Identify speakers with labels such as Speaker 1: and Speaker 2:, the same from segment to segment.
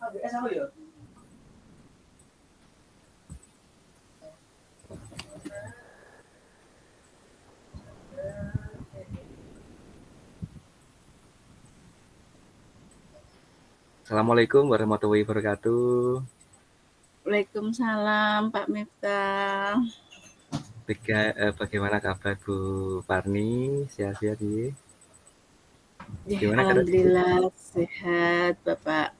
Speaker 1: Assalamualaikum warahmatullahi wabarakatuh.
Speaker 2: Waalaikumsalam Pak Miftah.
Speaker 1: Bagaimana kabar Bu Parni? Sehat-sehat ya? Gimana keadaan Ibu?
Speaker 2: Alhamdulillah sehat Bapak.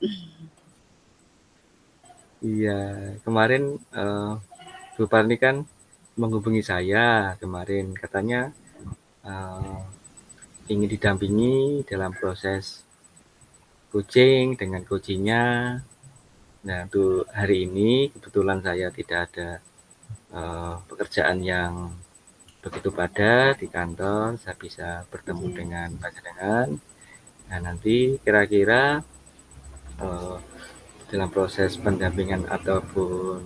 Speaker 1: Iya, kemarin Bu Parni kan menghubungi saya kemarin, katanya eh, ingin didampingi dalam proses coaching dengan coachingnya. Nah, untuk hari ini kebetulan saya tidak ada pekerjaan yang begitu padat di kantor, saya bisa bertemu
Speaker 2: Nggih,
Speaker 1: dengan panjenengan. Nah, nanti kira-kira dalam proses pendampingan ataupun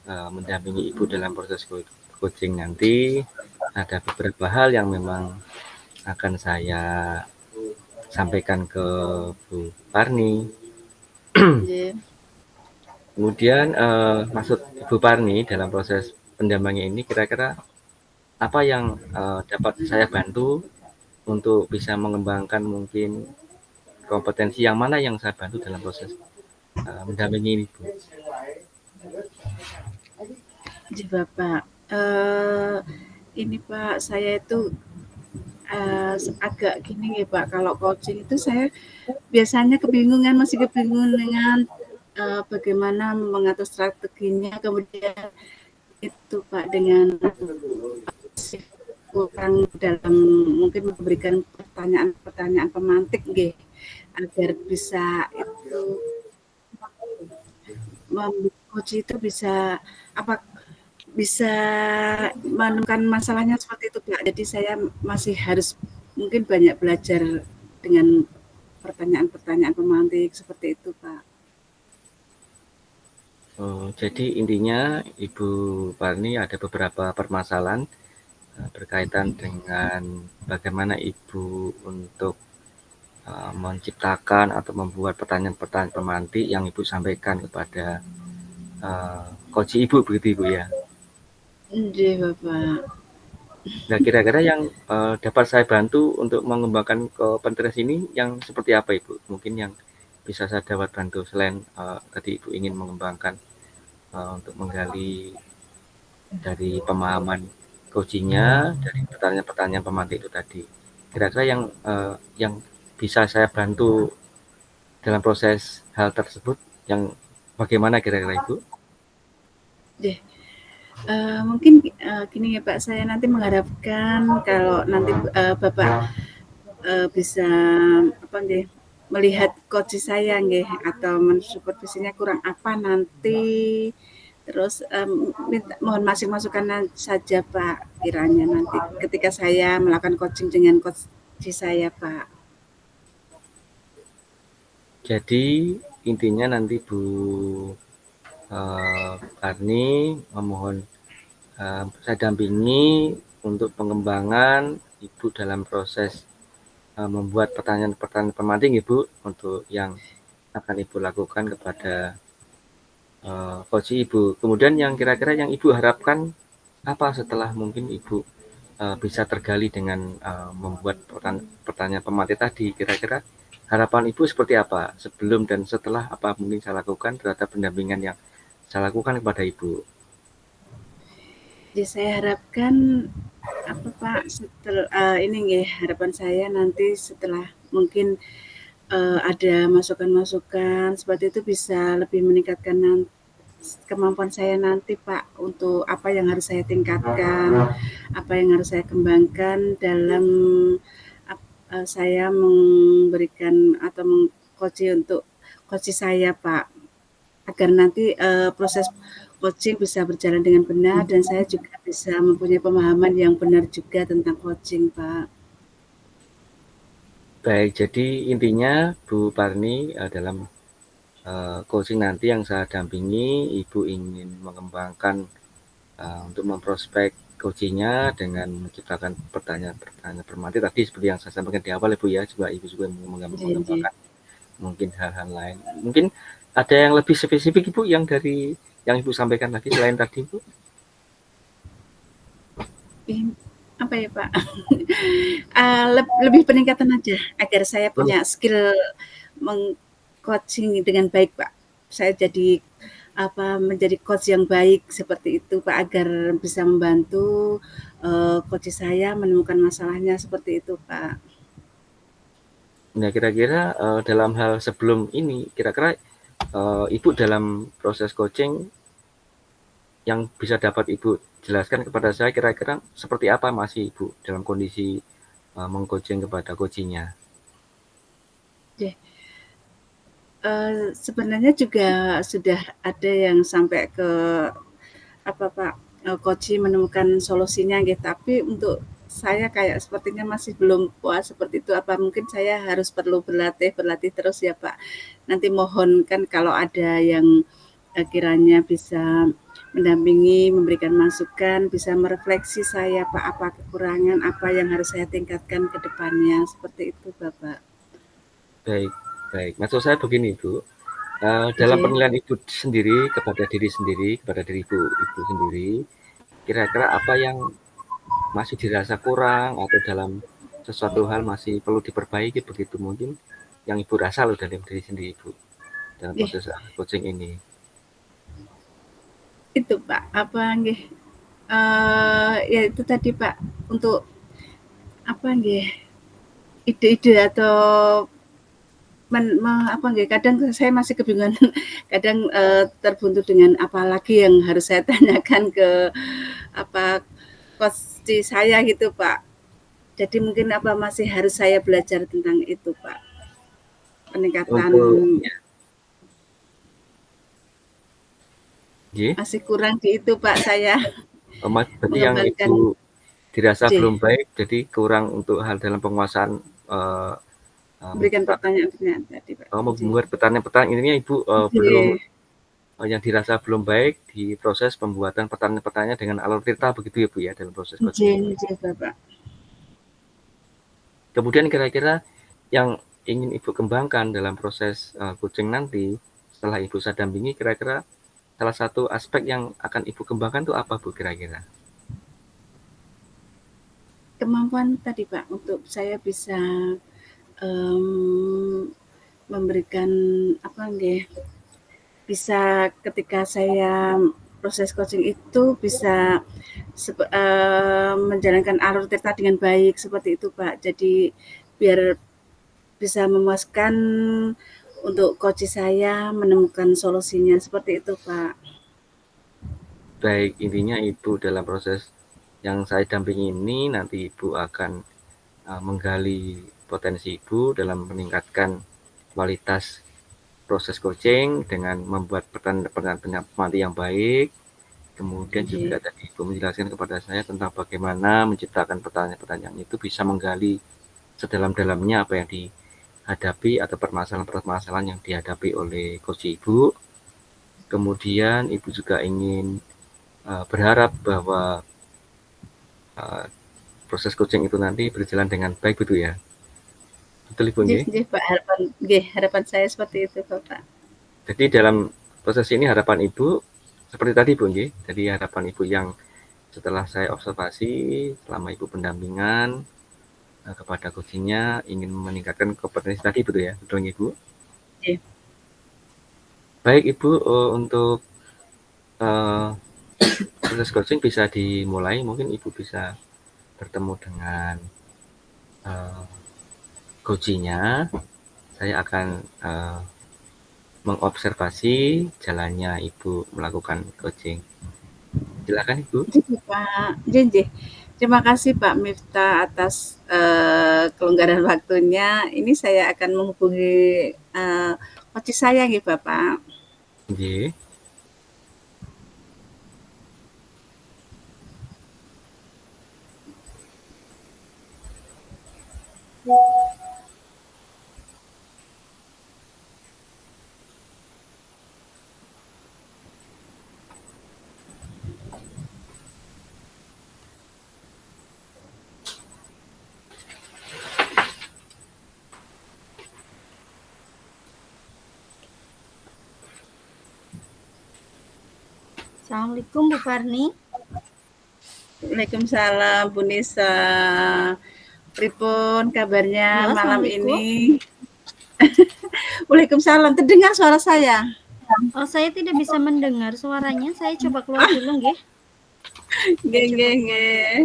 Speaker 1: mendampingi Ibu dalam proses coaching nanti, ada beberapa hal yang memang akan saya sampaikan ke Bu Parni.
Speaker 2: nggih.
Speaker 1: Kemudian maksud Ibu Parni dalam proses pendampingan ini kira-kira apa yang dapat saya bantu untuk bisa mengembangkan mungkin kompetensi yang mana yang saya bantu dalam proses mendampingi ini, Bu?
Speaker 2: Nggih Bapak. Eh ini Pak, saya itu agak gini ya Pak, kalau coaching itu saya biasanya kebingungan, masih kebingungan dengan bagaimana mengatur strateginya, kemudian itu Pak dengan kurang dalam mungkin memberikan pertanyaan-pertanyaan pemantik nggih, agar bisa itu coach itu bisa apa bisa menemukan masalahnya seperti itu Pak. Jadi saya masih harus mungkin banyak belajar dengan pertanyaan-pertanyaan pemantik seperti itu Pak.
Speaker 1: Jadi intinya Ibu Parni ada beberapa permasalahan berkaitan dengan bagaimana Ibu untuk menciptakan atau membuat pertanyaan-pertanyaan pemantik yang Ibu sampaikan kepada coach Ibu begitu Ibu ya.
Speaker 2: Nggih Bapak.
Speaker 1: Nah kira-kira yang dapat saya bantu untuk mengembangkan kompetensi ini yang seperti apa Ibu? Mungkin yang bisa saya dapat bantu selain tadi Ibu ingin mengembangkan untuk menggali dari pemahaman coachingnya, dari pertanyaan-pertanyaan pemantik itu tadi. Kira-kira yang bisa saya bantu dalam proses hal tersebut yang bagaimana kira-kira Ibu?
Speaker 2: Nggih. Mungkin gini ya Pak, saya nanti mengharapkan kalau nanti Bapak bisa apa nggih melihat coach saya nggih atau mensupervisinya kurang apa nanti terus minta mohon masing masukan saja Pak kiranya nanti ketika saya melakukan coaching dengan coach saya Pak.
Speaker 1: Jadi intinya nanti Bu Karni memohon saya dampingi untuk pengembangan Ibu dalam proses membuat pertanyaan-pertanyaan pemantik Ibu untuk yang akan Ibu lakukan kepada coach Ibu. Kemudian yang kira-kira yang Ibu harapkan apa setelah mungkin Ibu bisa tergali dengan membuat pertanyaan pemantik tadi? Kira-kira harapan Ibu seperti apa sebelum dan setelah apa mungkin saya lakukan terhadap pendampingan yang saya lakukan kepada Ibu?
Speaker 2: Jadi saya harapkan apa Pak setelah ini nggih harapan saya nanti setelah mungkin ada masukan-masukan seperti itu bisa lebih meningkatkan kemampuan saya nanti Pak untuk apa yang harus saya tingkatkan, apa yang harus saya kembangkan dalam saya memberikan atau mengcoach untuk coach saya Pak agar nanti proses coaching bisa berjalan dengan benar dan saya juga bisa mempunyai pemahaman yang benar juga tentang coaching Pak.
Speaker 1: Baik, jadi intinya Bu Parni dalam coaching nanti yang saya dampingi, Ibu ingin mengembangkan untuk memprospek coachingnya dengan menciptakan pertanyaan-pertanyaan bermateri tadi seperti yang saya sampaikan di awal Ibu ya, juga Ibu juga
Speaker 2: Jadi,
Speaker 1: mengembangkan mungkin hal-hal lain. Mungkin Ada yang lebih spesifik Ibu yang dari yang Ibu sampaikan tadi selain tadi Ibu?
Speaker 2: Apa ya Pak? Lebih peningkatan aja agar saya
Speaker 1: Oh,
Speaker 2: punya skill meng-coaching dengan baik Pak. Saya jadi menjadi coach yang baik seperti itu Pak, agar bisa membantu coach saya menemukan masalahnya seperti itu Pak.
Speaker 1: nah kira-kira dalam hal sebelum ini, kira-kira Ibu dalam proses coaching yang bisa dapat Ibu jelaskan kepada saya kira-kira seperti apa masih Ibu dalam kondisi meng-coaching kepada coaching-nya?
Speaker 2: Oke. Sebenarnya juga sudah ada yang sampai ke apa Pak, coaching menemukan solusinya gitu, tapi untuk saya kayak sepertinya masih belum puas seperti itu, apa mungkin saya harus perlu berlatih terus ya Pak? Nanti mohon kan kalau ada yang, kiranya bisa mendampingi, memberikan masukan, bisa merefleksi saya Pak, apa kekurangan, apa yang harus saya tingkatkan ke depannya, seperti itu Bapak.
Speaker 1: Baik, baik. Maksud saya begini Ibu, dalam
Speaker 2: Nggih,
Speaker 1: penilaian Ibu sendiri kepada diri sendiri, kepada diri Ibu sendiri, kira-kira apa yang masih dirasa kurang atau dalam sesuatu hal masih perlu diperbaiki begitu mungkin yang Ibu rasa loh dalam diri sendiri Ibu dalam
Speaker 2: nggih,
Speaker 1: proses coaching ini.
Speaker 2: itu Pak, apa nggih, ya itu tadi Pak, untuk apa nggih, ide-ide atau apa nggih, kadang saya masih kebingungan, kadang, terbuntu dengan apa lagi yang harus saya tanyakan ke apa, coach saya gitu, Pak. Jadi mungkin apa masih harus saya belajar tentang itu, Pak. Peningkatan
Speaker 1: Untuk J,
Speaker 2: masih kurang di itu, Pak, saya
Speaker 1: berarti yang
Speaker 2: mengembangkan
Speaker 1: Ibu dirasa belum
Speaker 2: J,
Speaker 1: baik jadi kurang untuk hal dalam penguasaan eh,
Speaker 2: berikan
Speaker 1: menciptakan
Speaker 2: pertanyaan-pertanyaan tadi, Pak. J.
Speaker 1: membuat pertanyaan-pertanyaan intinya Ibu belum
Speaker 2: J.
Speaker 1: yang dirasa belum baik di proses pembuatan pertanyaan-pertanyaan dengan alur cerita begitu ya Bu ya dalam proses coaching ini.
Speaker 2: J, J, Bapak.
Speaker 1: Kemudian kira-kira yang ingin Ibu kembangkan dalam proses coaching nanti setelah Ibu saya dampingi kira-kira salah satu aspek yang akan Ibu kembangkan itu apa Bu kira-kira?
Speaker 2: Kemampuan tadi, Pak, untuk saya bisa um, memberikan apa nggih, bisa ketika saya proses coaching itu bisa menjalankan alur cerita dengan baik seperti itu Pak. Jadi biar bisa memuaskan untuk coach saya menemukan solusinya seperti itu Pak.
Speaker 1: Baik, intinya Ibu dalam proses yang saya dampingi ini nanti Ibu akan menggali potensi Ibu dalam meningkatkan kualitas proses coaching dengan membuat pertanyaan-pertanyaan pemateri yang baik. Kemudian juga
Speaker 2: Nggih,
Speaker 1: tadi Ibu menjelaskan kepada saya tentang bagaimana menciptakan pertanyaan-pertanyaan itu bisa menggali sedalam-dalamnya apa yang dihadapi atau permasalahan-permasalahan yang dihadapi oleh coach Ibu. Kemudian Ibu juga ingin berharap bahwa uh, proses coaching itu nanti berjalan dengan baik betul ya. Betul Ibu
Speaker 2: nggih,
Speaker 1: nggih?
Speaker 2: nggih Pak, harapan saya seperti itu Bapak.
Speaker 1: Jadi dalam proses ini harapan Ibu seperti tadi Bu nggih. Jadi harapan Ibu yang setelah saya observasi selama Ibu pendampingan kepada coachingnya ingin meningkatkan kompetensi tadi betul ya, betul nggih Bu?
Speaker 2: Nggih,
Speaker 1: Baik Ibu, untuk proses coaching bisa dimulai, mungkin Ibu bisa bertemu dengan coachingnya. Saya akan mengobservasi jalannya Ibu melakukan coaching. Silakan Ibu.
Speaker 2: nggih Pak, nggih, nggih. Terima kasih Pak Miftah atas kelonggaran waktunya. Ini saya akan menghubungi coach saya nggih Bapak.
Speaker 1: Nggih.
Speaker 3: Assalamualaikum Bu Farni.
Speaker 2: Waalaikumsalam Bu Nisa. Pripun kabarnya
Speaker 3: Halo,
Speaker 2: malam
Speaker 3: Assalamualaikum.
Speaker 2: ini? Waalaikumsalam. Terdengar suara saya?
Speaker 3: Oh, saya tidak bisa mendengar suaranya. Saya coba keluar dulu, nggih.
Speaker 2: Nggih, nggih, nggih.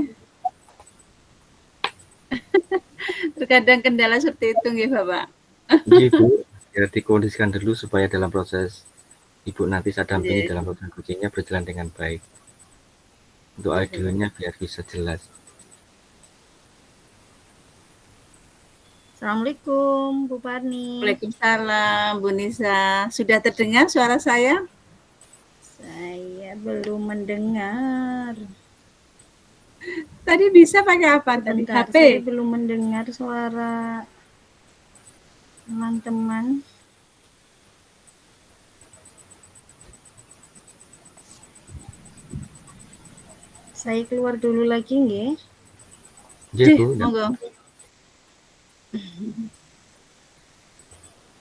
Speaker 2: Terkadang kendala seperti itu nggih, Bapak.
Speaker 1: Nggih, Bu. Ya, dikondisikan dulu supaya dalam proses Ibu nanti saya dampingi
Speaker 2: Nggih,
Speaker 1: dalam proses coachingnya berjalan dengan baik. Untuk
Speaker 2: nggih, Bapak.
Speaker 1: audionya biar bisa jelas.
Speaker 3: Assalamualaikum Bu Farni.
Speaker 2: Waalaikumsalam Bu Nisa. Sudah terdengar suara saya?
Speaker 3: Saya belum mendengar.
Speaker 2: Tadi bisa pakai apa tadi?
Speaker 3: Sebentar,
Speaker 2: HP?
Speaker 3: saya belum mendengar suara teman-teman. Saya keluar dulu lagi, nggih.
Speaker 1: Nggih, Bu.
Speaker 2: Monggo.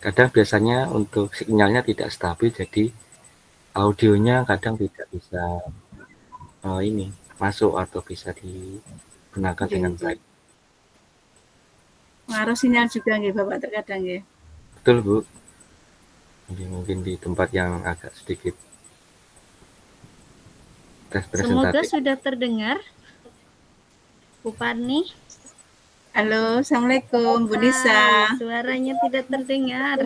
Speaker 1: Kadang biasanya untuk sinyalnya tidak stabil, jadi audionya kadang tidak bisa ini masuk atau bisa digunakan
Speaker 2: Nggih,
Speaker 1: dengan
Speaker 2: nggih.
Speaker 1: baik.
Speaker 2: Pengaruh sinyal juga nggih, Bapak terkadang nggih.
Speaker 1: Betul, Bu. Jadi mungkin di tempat yang agak sedikit
Speaker 3: Semoga
Speaker 1: representatif.
Speaker 3: sudah terdengar Bu Farni.
Speaker 2: Halo, Assalamualaikum Bu Nisa.
Speaker 3: Suaranya tidak terdengar.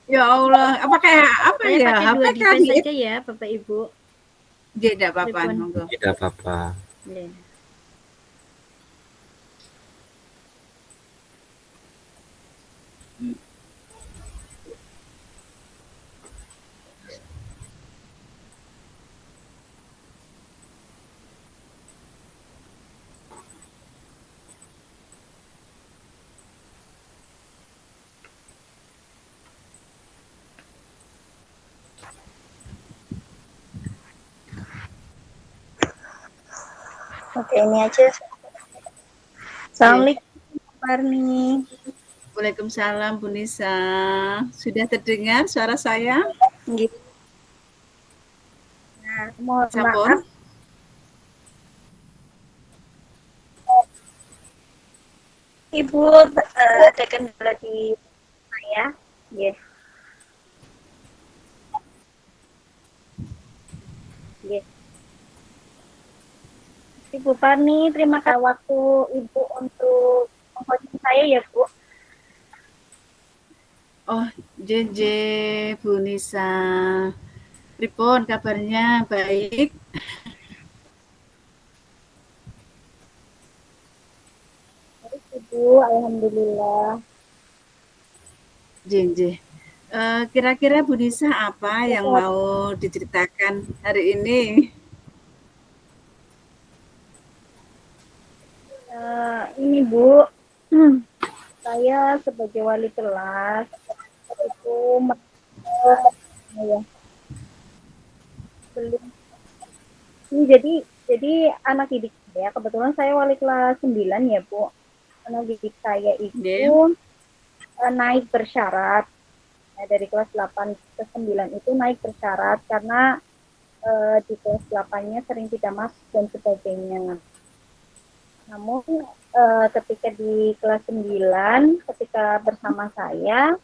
Speaker 2: Ya Allah, apa
Speaker 3: Saya
Speaker 2: ya?
Speaker 3: pakai
Speaker 2: HP
Speaker 3: 2 device
Speaker 2: kali?
Speaker 3: saja ya, Bapak Ibu.
Speaker 2: Nggih, tidak apa-apa,
Speaker 3: Pripun?
Speaker 2: monggo.
Speaker 1: Tidak apa-apa.
Speaker 3: Nggih. Oke, ini aja. Assalamualaikum Bu Farni.
Speaker 2: Waalaikumsalam Bu Nisa. Sudah terdengar suara saya?
Speaker 3: Nggih. Nah, mohon
Speaker 2: Sampun?
Speaker 3: maaf. Ibu ada kendala di saya. Nggih. Nggih. Ibu Farni, terima kasih waktu Ibu untuk mengcoaching saya ya, Bu.
Speaker 2: Oh, JJ Bu Nisa. Pripun kabarnya? Baik?
Speaker 3: Baik, Ibu, alhamdulillah.
Speaker 2: JJ. Kira-kira Bu Nisa apa yang mau diceritakan hari ini?
Speaker 3: Ini Bu, saya sebagai wali kelas itu ya, belum. Ini jadi anak didik saya, kebetulan saya wali kelas 9 ya Bu. Anak didik saya itu naik bersyarat. Nah, dari kelas 8 ke 9 itu naik bersyarat karena di kelas 8-nya sering tidak masuk dan sebagainya. Namun ketika di kelas 9, ketika bersama saya,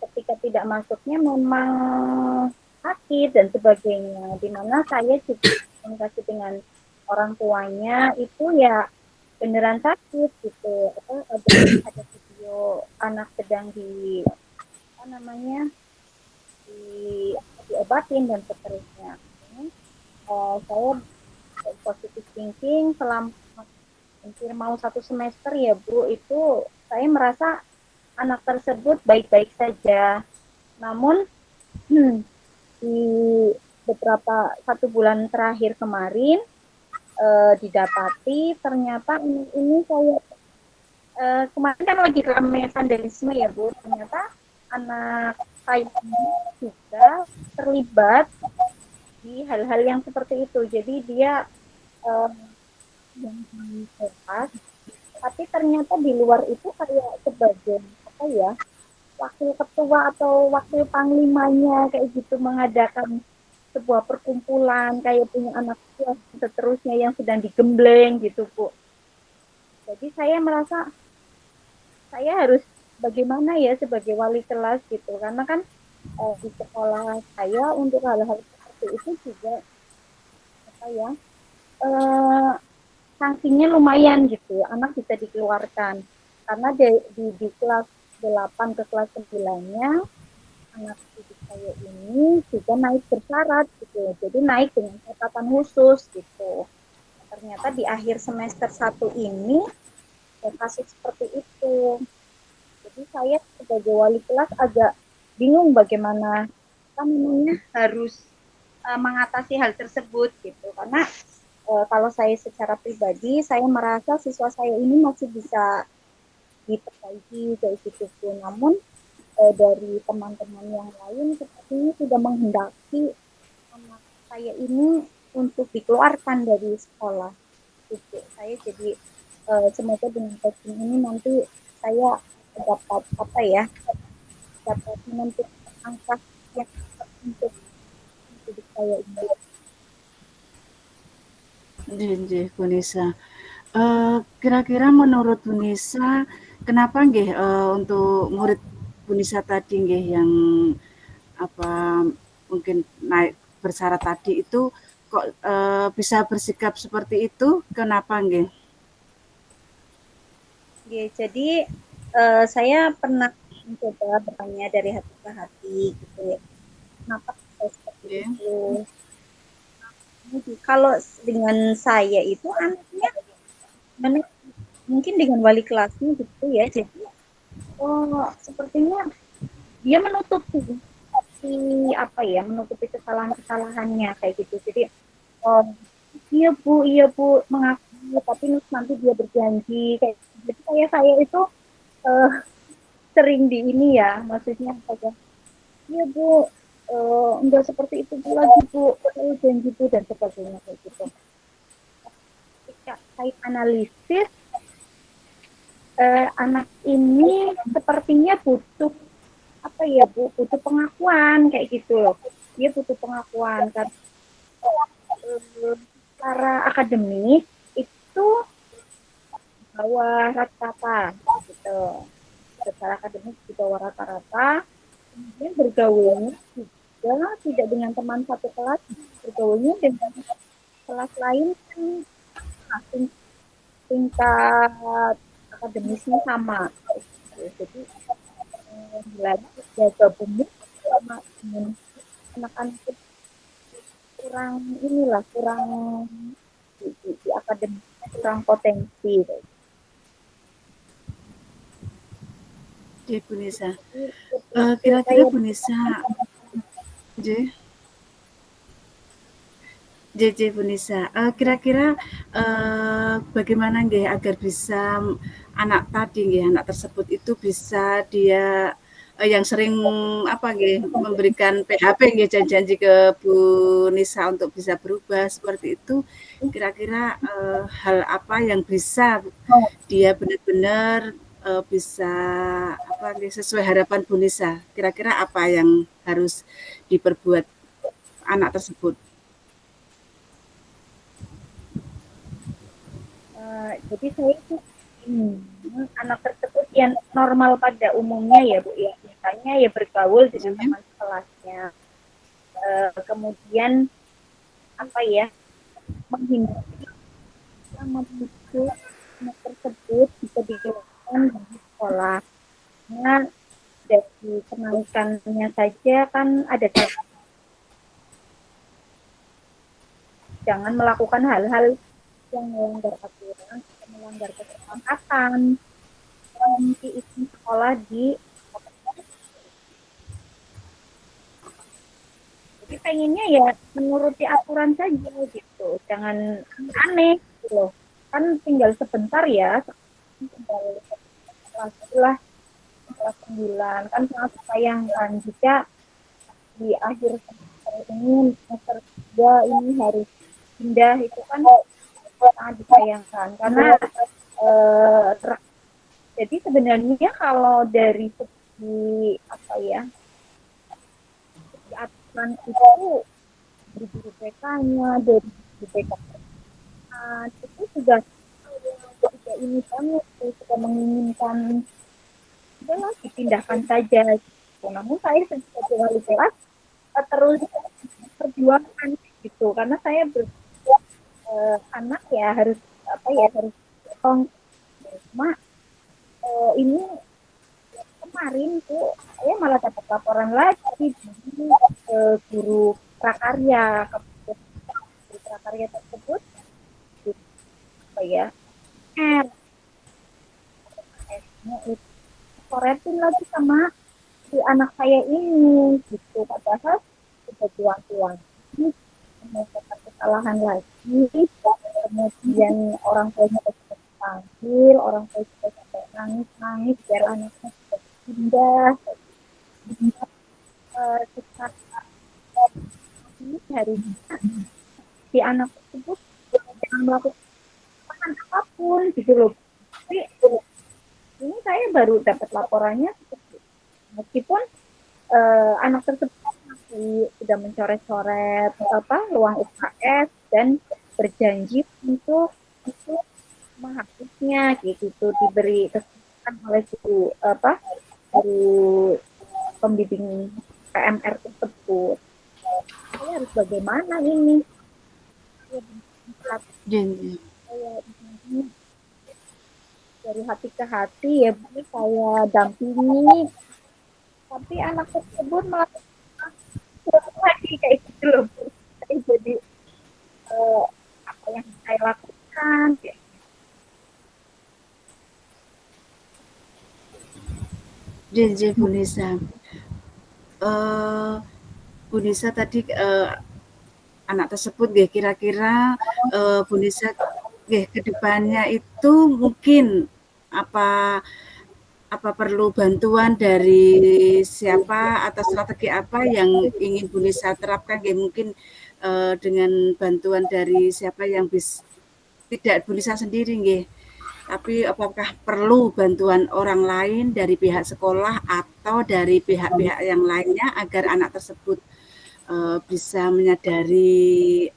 Speaker 3: ketika tidak masuknya memang sakit dan sebagainya. Di mana saya juga komunikasi dengan orang tuanya itu ya beneran sakit gitu. Ada video anak sedang diobatin dan seterusnya. Saya positive thinking selama hampir mau 1 semester ya Bu, itu saya merasa anak tersebut baik-baik saja. Namun di beberapa 1 bulan terakhir kemarin didapati ternyata ini saya kemarin kan lagi ramai vandalisme ya Bu, ternyata anak saya juga terlibat di hal-hal yang seperti itu. Jadi dia yang kelas, tapi ternyata di luar itu kayak sebagai apa ya, wakil ketua atau wakil panglimanya kayak gitu, mengadakan sebuah perkumpulan kayak punya anak tua seterusnya yang sedang digembleng gitu Bu. Jadi saya merasa saya harus bagaimana ya sebagai wali kelas gitu, karena kan di sekolah saya untuk hal-hal seperti itu juga apa ya, eh, sanksinya lumayan gitu, anak bisa dikeluarkan karena di kelas 8 ke kelas 9-nya anak didik saya ini juga naik bersyarat gitu, jadi naik dengan catatan khusus gitu. Ternyata di akhir semester 1 ini ya kasus seperti itu. Jadi saya sebagai wali kelas agak bingung bagaimana apa namanya harus mengatasi hal tersebut gitu, karena kalau saya secara pribadi saya merasa siswa saya ini masih bisa diperbaiki kayak gitu tuh, namun dari teman-teman yang lain sepertinya sudah menghendaki anak saya ini untuk dikeluarkan dari sekolah gitu. Saya jadi semoga dengan coaching ini nanti saya dapat apa ya, dapat menentukan angka yang tepat untuk hidup saya ini.
Speaker 2: Nggih, Bu Nisa. Kira-kira menurut Bu Nisa, kenapa nggih, untuk murid Bu Nisa tadi nggih yang apa, mungkin naik bersyarat tadi itu kok, bisa bersikap seperti itu, kenapa nggih?
Speaker 3: Oke, jadi saya pernah mencoba bertanya dari hati ke hati gitu ya. Kenapa saya seperti
Speaker 2: Nggih.
Speaker 3: itu? Kalau dengan saya itu anaknya mungkin dengan wali kelasnya gitu ya. Jadi sepertinya dia menutupi apa ya, menutupi kesalahan-kesalahannya kayak gitu. Jadi oh, iya bu mengaku, tapi nanti dia berjanji kayak gitu. Jadi saya itu uh, sering di ini ya, maksudnya apa, iya bu enggak seperti itu bu lagi bu, saya janji bu dan sebagainya kayak gitu. Ketika saya analisis anak ini sepertinya butuh apa ya bu, butuh pengakuan kayak gitu loh. Dia butuh pengakuan karena secara akademis itu bawah rata-rata gitu. Secara akademis di bawah rata-rata, kemudian bergaulnya juga tidak dengan teman satu kelas, bergaulnya dengan kelas lain kan tingkat akademisnya sama. Jadi lagi ya gabungnya sama dengan anak-anak kurang inilah, kurang di akademis kurang potensi.
Speaker 2: Nggih, Bu Nisa.
Speaker 3: Jadi
Speaker 2: Kira-kira
Speaker 3: saya
Speaker 2: Bu Nisa nggih. JJ Bunisa, kira-kira bagaimana nggih agar bisa anak tadi nggih, anak tersebut itu bisa dia yang sering apa nggih, memberikan PHP nggih, janji-janji ke Bu Nisa untuk bisa berubah seperti itu, kira-kira hal apa yang bisa dia benar-benar bisa apa nggih, sesuai harapan Bu Nisa, kira-kira apa yang harus diperbuat anak tersebut?
Speaker 3: jadi saya itu anak tersebut yang normal pada umumnya ya Bu ya, misalnya ya bergaul dengan teman sekelasnya, kemudian apa ya, menghindari menuju anak tersebut bisa dilakukan di sekolah, karena dari kenaikannya saja kan ada jangan melakukan hal-hal yang melanggar aturan, melanggar kesepakatan, nanti izin sekolah di, jadi pengennya ya menuruti aturan saja gitu, jangan aneh gitu loh, kan tinggal sebentar ya, tinggal kelas kelas 9 kan sangat sayangkan jika di akhir semester ini semester 3 ini harus pindah, itu kan sangat disayangkan karena eh, jadi sebenarnya kalau dari segi apa ya, segi aturan itu guru BK-nya, dari guru BK itu sudah ini banget, sudah menginginkan udahlah dipindahkan saja. Namun saya sebagai wali kelas terus perjuangan gitu, karena saya anak ya harus apa ya harus cuma ini kemarin tuh saya malah dapat laporan lagi dari guru prakarya tersebut apa ya itu koretin lagi sama si anak saya ini gitu, padahal sudah tuan-tuan menyelesaikan kesalahan lagi, kemudian orang tuanya sudah dipanggil, orang tua juga sampai nangis biar anaknya sudah pindah. Kita ini harusnya si anak tersebut jangan melakukan apapun gitu loh. Tapi ini saya baru dapat laporannya meskipun anak tersebut masih sudah mencoret-coret ruang UKS dan berjanji untuk menghapusnya gitu, diberi kesempatan oleh guru pembimbing PMR tersebut. Saya harus bagaimana ini? Dari hati ke hati ya Bu, saya dampingi, tapi anak tersebut malah lagi kayak gitu loh Bu. Jadi apa yang saya lakukan ya.
Speaker 2: Jadi Bu Nisa, Bu Nisa tadi anak tersebut nggih kira-kira Bu Nisa nggih ke depannya itu mungkin apa perlu bantuan dari siapa atau strategi apa yang ingin Bu Nisa terapkan nggih mungkin dengan bantuan dari siapa yang tidak Bu Nisa sendiri nggih. Tapi apakah perlu bantuan orang lain dari pihak sekolah atau dari pihak-pihak yang lainnya agar anak tersebut bisa menyadari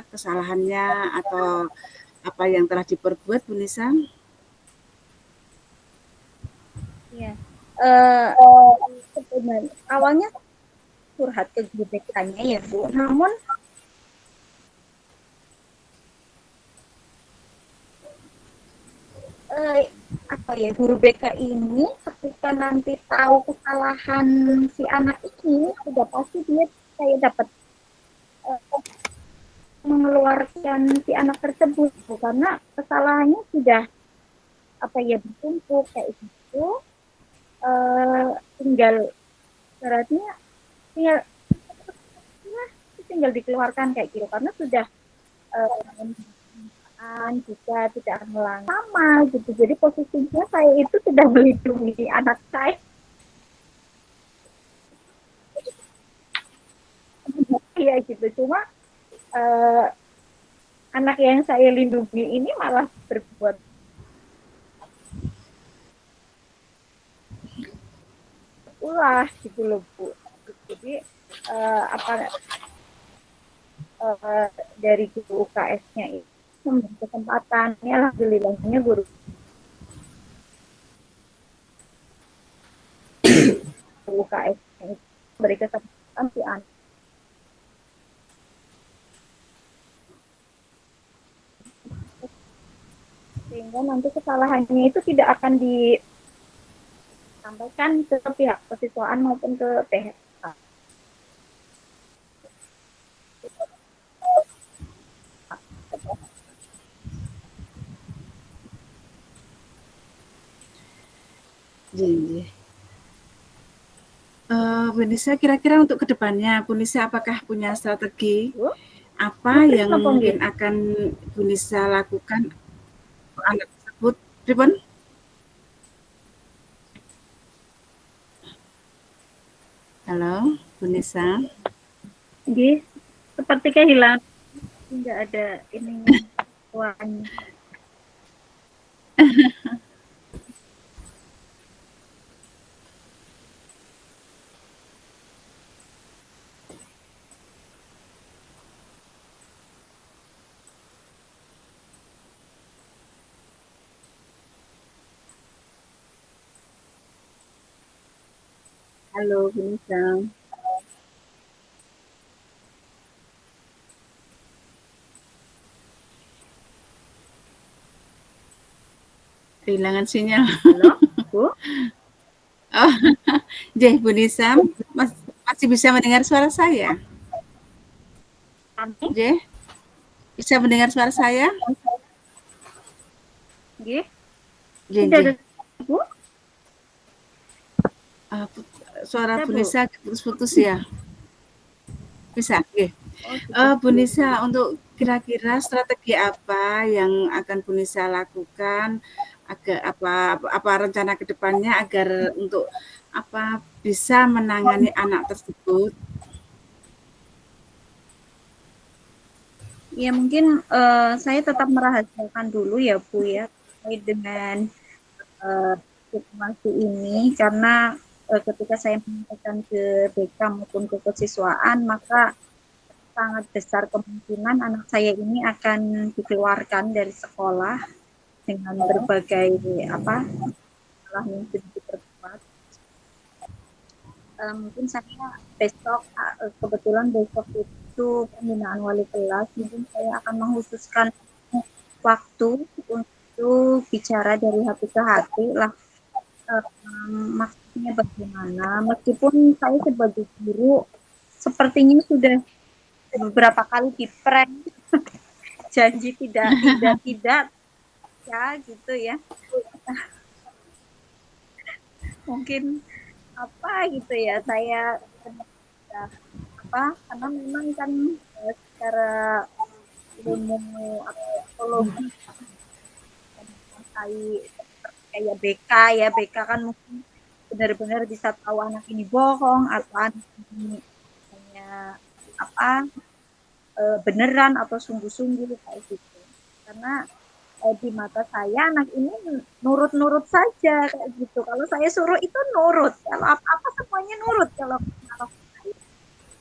Speaker 2: kesalahannya atau apa yang telah diperbuat, Bu Nisa?
Speaker 3: Iya. Sebenarnya awalnya curhat ke guru BK-nya ya Bu, namun guru BK ini ketika nanti tahu kesalahan si anak ini sudah pasti saya dapat mengeluarkan si anak tersebut karena kesalahannya sudah bertumpuk kayak gitu, tinggal dikeluarkan kayak gitu karena sudah juga tidak melanggar sama gitu. Jadi posisinya saya itu sudah melindungi anak saya. Iya gitu. Cuma anak yang saya lindungi ini malah berbuat ulah gitu loh Bu. Jadi dari guru UKS-nya itu memberi kesempatannya, alhamdulillahnya guru UKS-nya itu memberi kesempatan si anak sehingga nanti kesalahannya itu tidak akan disampaikan ke pihak kesiswaan maupun ke pihak.
Speaker 2: Jadi, Bu Nisa kira-kira untuk kedepannya, Bu Nisa apakah punya strategi apa yang mungkin akan Bu Nisa lakukan untuk anak tersebut? Pripun? Halo, Bu Nisa.
Speaker 3: Jadi seperti kehilangan, tidak ada ini suaranya.
Speaker 2: Halo, Bu Nisa. Kehilangan sinyal.
Speaker 3: Halo, Bu?
Speaker 2: Oh, Jeh, Bu Nisa, masih bisa mendengar suara saya?
Speaker 3: Kami?
Speaker 2: Jeh, bisa mendengar suara saya?
Speaker 3: Nggih.
Speaker 2: Jeh,
Speaker 3: Tidak
Speaker 2: Jeh.
Speaker 3: ada, Bu?
Speaker 2: Suara
Speaker 3: Ada,
Speaker 2: Bu
Speaker 3: Bu?
Speaker 2: Nisa putus-putus ya? Bisa, Jeh.
Speaker 3: Oh, gitu.
Speaker 2: Bu Nisa, untuk kira-kira strategi apa yang akan Bu Nisa lakukan agar apa rencana ke depannya agar untuk bisa menangani anak tersebut?
Speaker 3: Ya mungkin saya tetap merahasiakan dulu ya Bu ya terkait dengan situasi ini karena ketika saya menyampaikan ke BK maupun ke kesiswaan maka sangat besar kemungkinan anak saya ini akan dikeluarkan dari sekolah dengan berbagai masalah yang sudah diperkuat. Mungkin saya besok kebetulan besok itu pembinaan wali kelas, mungkin saya akan mengkhususkan waktu untuk bicara dari hati ke hati lah, maksudnya bagaimana. Meskipun saya sebagai guru sepertinya sudah beberapa kali di-prank, janji tidak ya gitu ya. Mungkin gitu ya saya karena memang kan secara ilmu psikologi kayak BK ya BK kan mungkin benar-benar bisa tahu anak ini bohong atau anak ini hanya beneran atau sungguh-sungguh kayak gitu karena di mata saya anak ini nurut-nurut saja kayak gitu kalau saya suruh itu nurut kalau apa-apa semuanya nurut kalau saya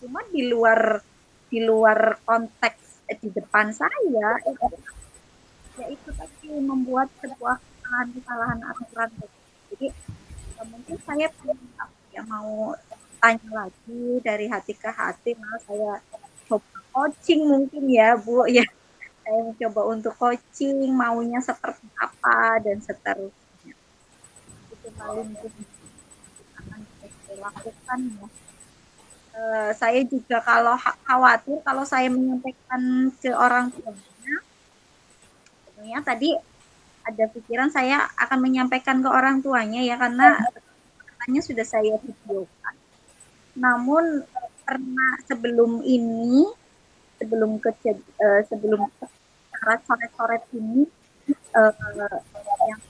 Speaker 3: cuma di luar konteks di depan saya ya itu tadi membuat sebuah kesalahan aturan. Jadi mungkin saya mau tanya lagi dari hati ke hati, malah saya coba coaching mungkin ya Bu ya. Saya mencoba untuk coaching maunya seperti apa dan seterusnya. Itu paling akan saya lakukan ya. Saya juga kalau khawatir kalau saya menyampaikan ke orang tuanya, sebenarnya tadi ada pikiran saya akan menyampaikan ke orang tuanya ya karena katanya sudah saya videokan. Namun karena sebelum ini sebelum coret-coret ini yang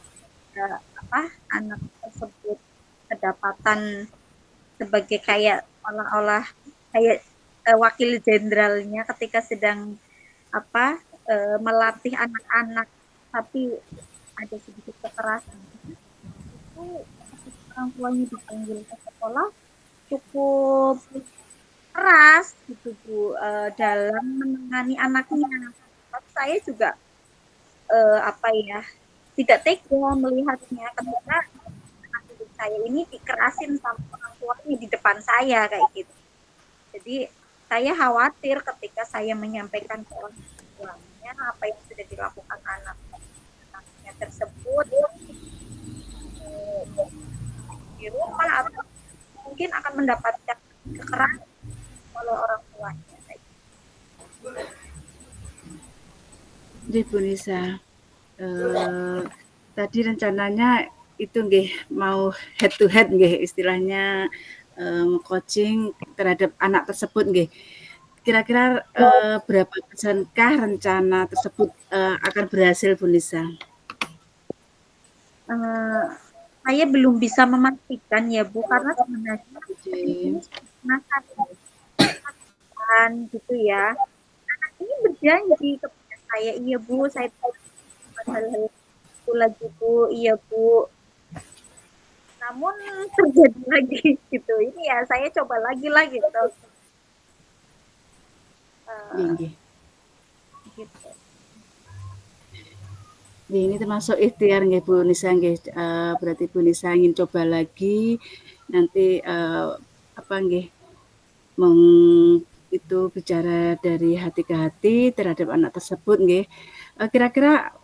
Speaker 3: anak tersebut kedapatan sebagai kayak olah-olah kayak wakil jenderalnya ketika sedang melatih anak-anak tapi ada sedikit kekerasan itu orang tuanya dipanggil ke sekolah cukup keras gitu Bu dalam menangani anaknya. Tapi saya juga tidak tega melihatnya ketika anak saya ini dikerasin sama orang tuanya di depan saya kayak gitu. Jadi saya khawatir ketika saya menyampaikan ke orang tuanya apa yang sudah dilakukan anaknya tersebut di rumah atau mungkin akan mendapatkan kekerasan oleh orang tuanya.
Speaker 2: Jadi Bu Nisa, tadi rencananya itu nggih mau head to head nggih istilahnya coaching terhadap anak tersebut nggih. Kira-kira berapa persenkah rencana tersebut akan berhasil Bu Nisa?
Speaker 3: Saya belum bisa memastikan ya Bu karena sebenarnya ini kan gitu ya. Anak ini berjanji kepada saya, iya Bu, saya hal-hal itu lagi Bu, iya Bu. Namun terjadi lagi gitu. Ini ya saya coba lagi lah gitu.
Speaker 2: Gitu. Nggih, ini termasuk ikhtiar nggih Bu Nisa nggih, berarti Bu Nisa ingin coba lagi nanti, apa nggih, meng itu bicara dari hati ke hati terhadap anak tersebut nggih. Kira-kira,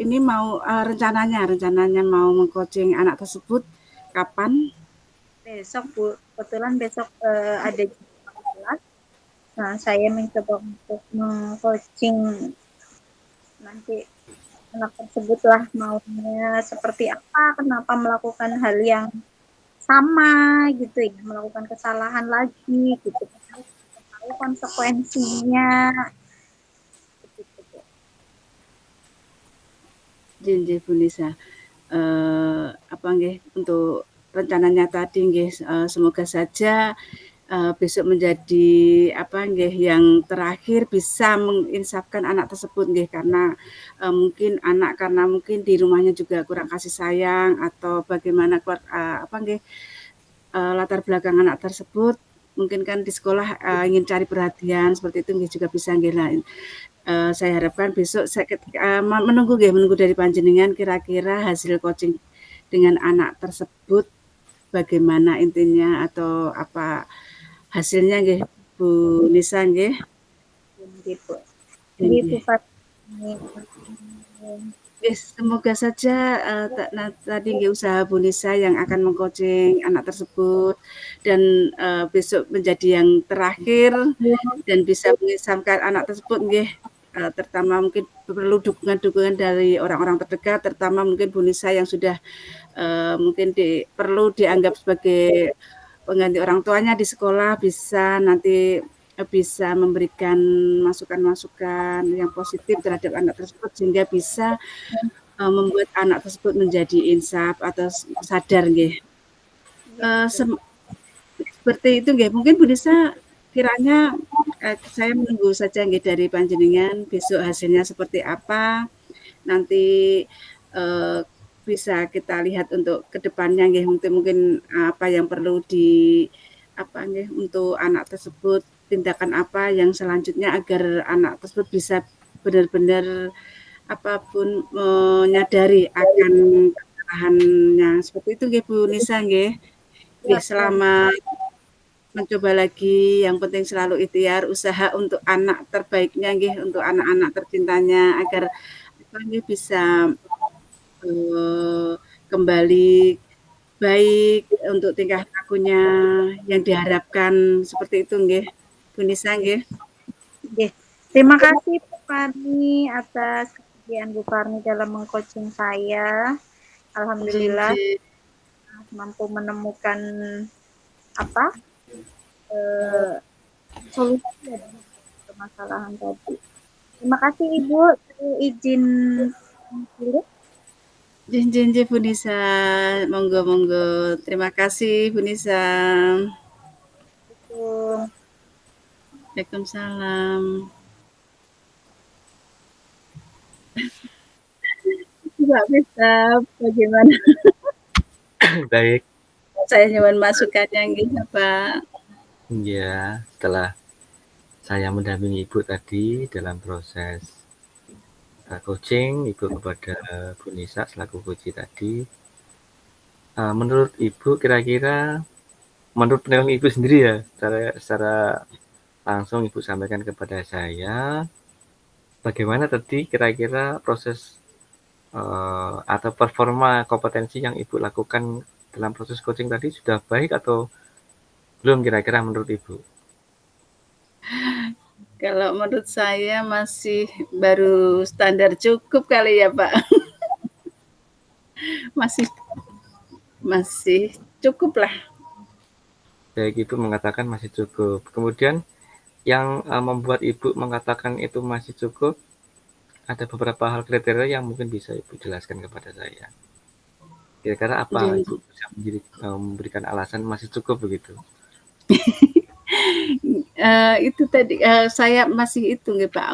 Speaker 2: ini mau, rencananya mau meng-coaching anak tersebut kapan?
Speaker 3: Besok Bu, kebetulan besok ada kelas. Nah, saya mencoba untuk meng-coaching nanti anak tersebutlah maunya seperti apa, kenapa melakukan hal yang sama gitu ya, melakukan kesalahan lagi gitu. Tahu konsekuensinya gitu.
Speaker 2: Nggih, Bu Nisa. Apa nggih, untuk rencananya tadi nggih, semoga saja besok menjadi apa nggih yang terakhir bisa menginsafkan anak tersebut nggih karena mungkin di rumahnya juga kurang kasih sayang atau bagaimana apa nggih latar belakang anak tersebut mungkin kan di sekolah ingin cari perhatian seperti itu nggih juga bisa nggih lah. Saya harapkan besok saya menunggu dari panjenengan kira-kira hasil coaching dengan anak tersebut bagaimana intinya atau apa hasilnya nggih Bu Nisa nggih.
Speaker 3: Gitu. Gitu
Speaker 2: Nggih.
Speaker 3: Pak.
Speaker 2: Semoga saja tadi nggih usaha Bu Nisa yang akan meng-coaching anak tersebut dan besok menjadi yang terakhir dan bisa mengisahkan anak tersebut nggih, terutama mungkin perlu dukungan-dukungan dari orang-orang terdekat, terutama mungkin Bu Nisa yang sudah mungkin perlu dianggap sebagai pengganti orang tuanya di sekolah bisa nanti bisa memberikan masukan-masukan yang positif terhadap anak tersebut sehingga bisa membuat anak tersebut menjadi insaf atau sadar nggih. Seperti itu nggih. Mungkin Bu Nisa kiranya saya menunggu saja nggih dari panjenengan besok hasilnya seperti apa. Nanti bisa kita lihat untuk kedepannya nggih mungkin apa yang perlu apa nggih untuk anak tersebut tindakan apa yang selanjutnya agar anak tersebut bisa benar-benar apapun menyadari akan kesalahannya. Seperti itu nggih Bu Nisa nggih. Nggih selamat mencoba lagi, yang penting selalu ikhtiar usaha untuk anak terbaiknya nggih, untuk anak-anak tercintanya agar apa nggih bisa kembali baik untuk tingkah lakunya yang diharapkan seperti itu nggih, Bu Nisa nggih.
Speaker 3: Nggih. Terima kasih Bu Farni atas kesediaan Bu Farni dalam meng-coaching saya. Alhamdulillah mampu menemukan apa solusi dari permasalahan tadi. Terima kasih Ibu. Saya izin pilih.
Speaker 2: Jinjin Bu Nisa, monggo. Terima kasih Bu Nisa. Waalaikumsalam. Nggak bisa, bagaimana?
Speaker 1: Baik.
Speaker 2: Saya nyuwun masukannya nggih, Pak.
Speaker 1: Ya, setelah saya mendampingi Ibu tadi dalam proses coaching Ibu kepada Bu Nisa selaku coach tadi, menurut Ibu kira-kira menurut penilaian Ibu sendiri ya, secara langsung Ibu sampaikan kepada saya, bagaimana tadi kira-kira proses atau performa kompetensi yang Ibu lakukan dalam proses coaching tadi sudah baik atau belum kira-kira menurut Ibu?
Speaker 2: Kalau menurut saya masih baru standar cukup kali ya, Pak. masih cukup lah.
Speaker 1: Baik, Ibu mengatakan masih cukup. Kemudian yang membuat Ibu mengatakan itu masih cukup, ada beberapa hal kriteria yang mungkin bisa Ibu jelaskan kepada saya. Kira-kira apa Ibu bisa memberikan alasan masih cukup begitu?
Speaker 2: Itu tadi saya masih itu nggih Pak,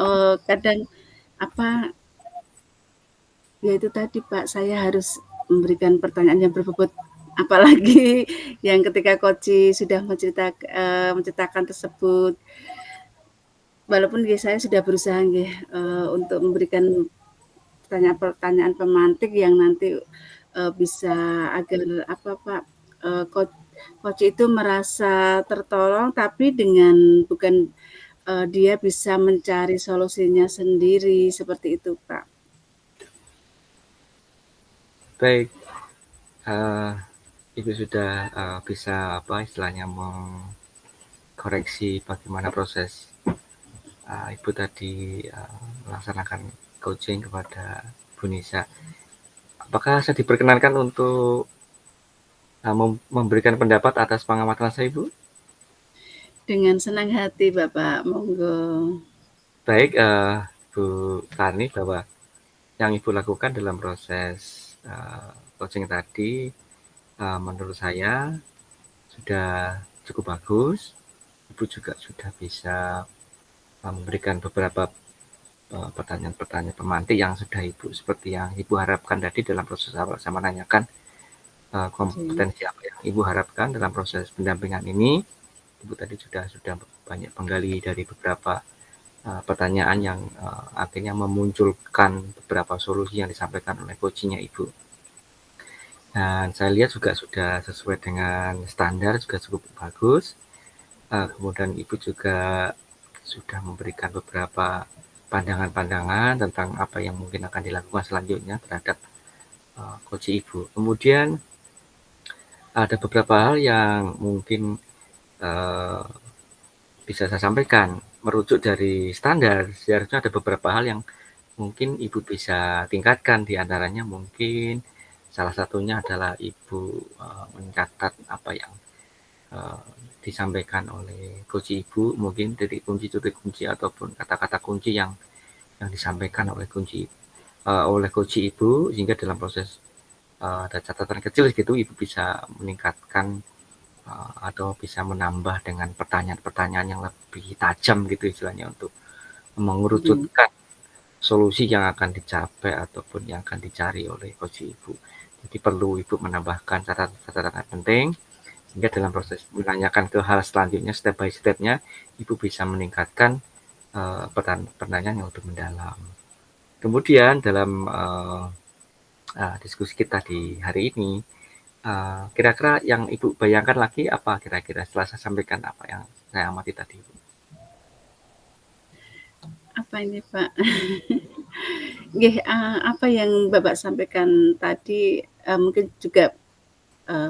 Speaker 2: kadang apa ya itu tadi Pak, saya harus memberikan pertanyaan yang berbobot apalagi yang ketika coach sudah menceritakan tersebut. Walaupun nggih saya sudah berusaha nggih untuk memberikan pertanyaan-pertanyaan pemantik yang nanti bisa agar apa Pak, coach itu merasa tertolong, tapi dengan bukan dia bisa mencari solusinya sendiri seperti itu Pak.
Speaker 1: Baik, uh, Ibu sudah bisa apa istilahnya mengkoreksi bagaimana proses Ibu tadi melaksanakan coaching kepada Bu Nisa. Apakah saya diperkenankan untuk memberikan pendapat atas pengamatan saya, Ibu?
Speaker 2: Dengan senang hati, Bapak. Monggo.
Speaker 1: Baik, Bu Tani, bahwa yang Ibu lakukan dalam proses coaching tadi, menurut saya sudah cukup bagus. Ibu juga sudah bisa memberikan beberapa pertanyaan-pertanyaan pemantik yang sudah Ibu, seperti yang Ibu harapkan tadi dalam proses awal saya menanyakan kompetensi apa yang Ibu harapkan dalam proses pendampingan ini. Ibu tadi sudah banyak menggali dari beberapa pertanyaan yang akhirnya memunculkan beberapa solusi yang disampaikan oleh coachingnya Ibu. Dan saya lihat juga sudah sesuai dengan standar, juga cukup bagus. Kemudian Ibu juga sudah memberikan beberapa pandangan-pandangan tentang apa yang mungkin akan dilakukan selanjutnya terhadap coach Ibu. Kemudian ada beberapa hal yang mungkin bisa saya sampaikan. Merujuk dari standar, seharusnya ada beberapa hal yang mungkin Ibu bisa tingkatkan. Di antaranya mungkin salah satunya adalah Ibu mencatat apa yang disampaikan oleh coach Ibu, mungkin titik kunci ataupun kata-kata kunci yang disampaikan oleh coach Ibu, sehingga dalam proses ada catatan kecil gitu Ibu bisa meningkatkan atau bisa menambah dengan pertanyaan-pertanyaan yang lebih tajam gitu istilahnya, untuk mengerucutkan solusi yang akan dicapai ataupun yang akan dicari oleh coach Ibu. Jadi perlu Ibu menambahkan catatan penting, sehingga dalam proses menanyakan ke hal selanjutnya, step by step-nya, Ibu bisa meningkatkan pertanyaan yang lebih mendalam. Kemudian dalam diskusi kita di hari ini, kira-kira yang Ibu bayangkan lagi apa kira-kira setelah saya sampaikan apa yang saya amati tadi, Ibu?
Speaker 2: Apa ini, Pak? Nggih, apa yang Bapak sampaikan tadi mungkin juga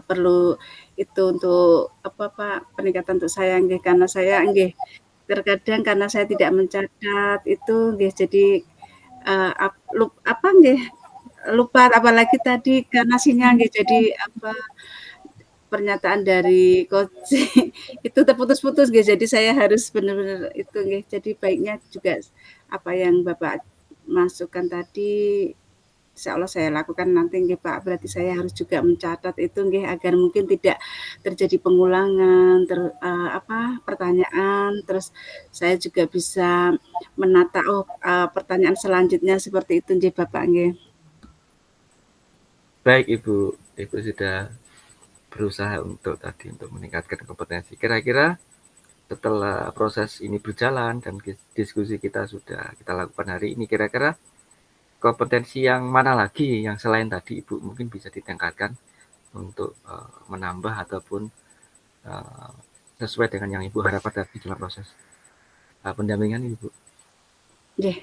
Speaker 2: perlu itu untuk apa Pak, peningkatan untuk saya nggih, karena saya nggih terkadang karena saya tidak mencatat itu nggih jadi apa nggih lupa, apalagi tadi karena sinyal nggih jadi apa pernyataan dari coach itu terputus-putus nggih, jadi saya harus benar-benar itu nggih. Jadi baiknya juga apa yang Bapak masukkan tadi insyaallah saya lakukan nanti nggih Pak. Berarti saya harus juga mencatat itu nggih agar mungkin tidak terjadi pengulangan pertanyaan, terus saya juga bisa menata pertanyaan selanjutnya seperti itu nggih Bapak nggih.
Speaker 1: Baik Ibu, Ibu sudah berusaha untuk meningkatkan kompetensi. Kira-kira setelah proses ini berjalan dan diskusi kita sudah kita lakukan hari ini, kira-kira kompetensi yang mana lagi yang selain tadi Ibu mungkin bisa ditingkatkan untuk menambah ataupun sesuai dengan yang Ibu harapkan tadi dalam proses pendampingan Ibu?
Speaker 2: Yeah.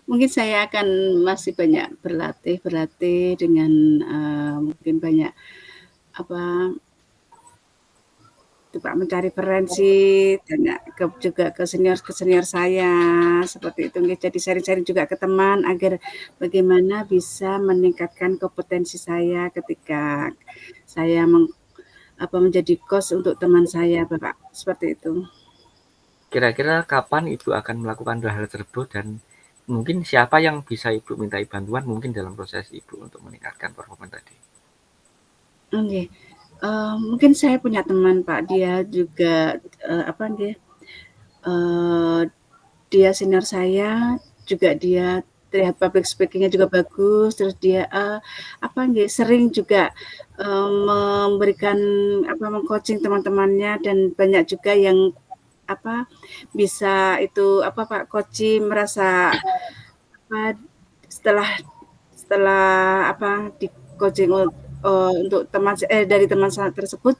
Speaker 2: Mungkin saya akan masih banyak berlatih dengan mungkin banyak mencari referensi, tanya juga ke senior saya seperti itu. Jadi sharing-sharing juga ke teman agar bagaimana bisa meningkatkan kompetensi saya ketika saya menjadi coach untuk teman saya, Bapak. Seperti itu.
Speaker 1: Kira-kira kapan Ibu akan melakukan hal tersebut, dan mungkin siapa yang bisa Ibu mintai bantuan mungkin dalam proses Ibu untuk meningkatkan performa tadi?
Speaker 2: Oke. Mungkin saya punya teman Pak, dia juga dia senior saya, juga dia terlihat public speaking-nya juga bagus, terus dia sering juga memberikan meng-coaching teman-temannya, dan banyak juga yang bisa itu Pak coaching merasa setelah setelah apa di coaching untuk dari teman saya tersebut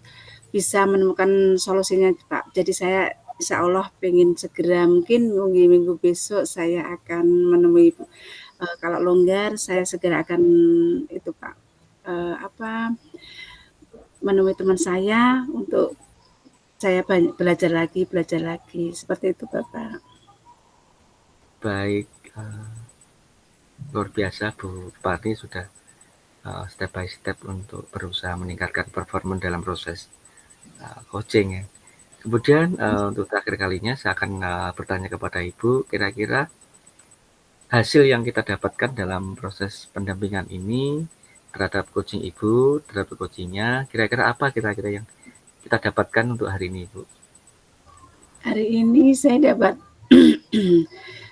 Speaker 2: bisa menemukan solusinya Pak. Jadi saya insya Allah pengen segera mungkin minggu besok saya akan menemui kalau longgar saya segera akan itu Pak menemui teman saya untuk saya belajar lagi seperti itu Bapak.
Speaker 1: Baik, luar biasa Bu Parni sudah step by step untuk berusaha meningkatkan performa dalam proses coaching ya. Kemudian untuk terakhir kalinya saya akan bertanya kepada Ibu, kira-kira hasil yang kita dapatkan dalam proses pendampingan ini terhadap coaching Ibu, terhadap coachingnya, kira-kira apa kira-kira yang kita dapatkan untuk hari ini Ibu?
Speaker 2: Hari ini saya dapat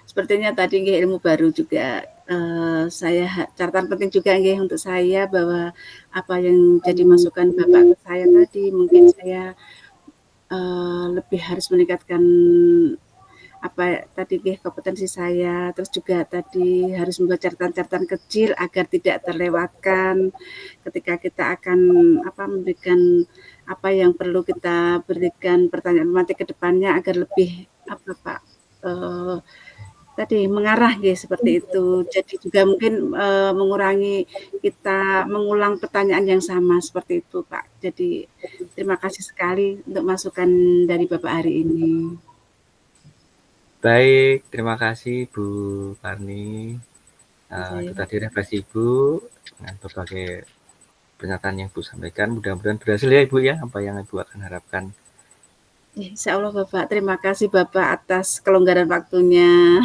Speaker 2: sepertinya tadi ilmu baru juga. Saya catatan penting juga untuk saya bahwa apa yang jadi masukan Bapak ke saya tadi mungkin saya lebih harus meningkatkan apa tadi kompetensi saya, terus juga tadi harus membuat catatan-catatan kecil agar tidak terlewatkan ketika kita akan memberikan apa yang perlu kita berikan pertanyaan matematik ke depannya agar lebih Pak tadi mengarah seperti itu. Jadi juga mungkin mengurangi kita mengulang pertanyaan yang sama seperti itu Pak. Jadi terima kasih sekali untuk masukan dari Bapak hari ini.
Speaker 1: Baik, terima kasih Bu Parni. Itu tadi refleksi Ibu dengan berbagai pernyataan yang Ibu sampaikan. Mudah-mudahan berhasil ya Ibu ya, apa yang Ibu akan harapkan.
Speaker 2: Insya Allah Bapak, terima kasih Bapak atas kelonggaran waktunya.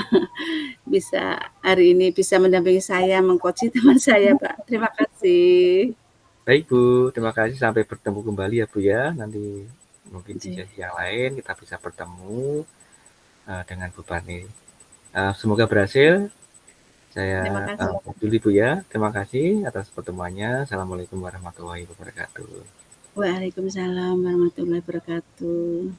Speaker 2: Bisa hari ini bisa mendampingi saya, mengcoaching teman saya Pak. Terima kasih.
Speaker 1: Baik Bu, terima kasih. Sampai bertemu kembali ya Bu ya. Nanti mungkin di sesi yang lain kita bisa bertemu dengan Bu Parni. Semoga berhasil. Saya dulu Bu ya. Terima kasih atas pertemuannya. Assalamualaikum warahmatullahi wabarakatuh.
Speaker 2: Waalaikumsalam warahmatullahi wabarakatuh.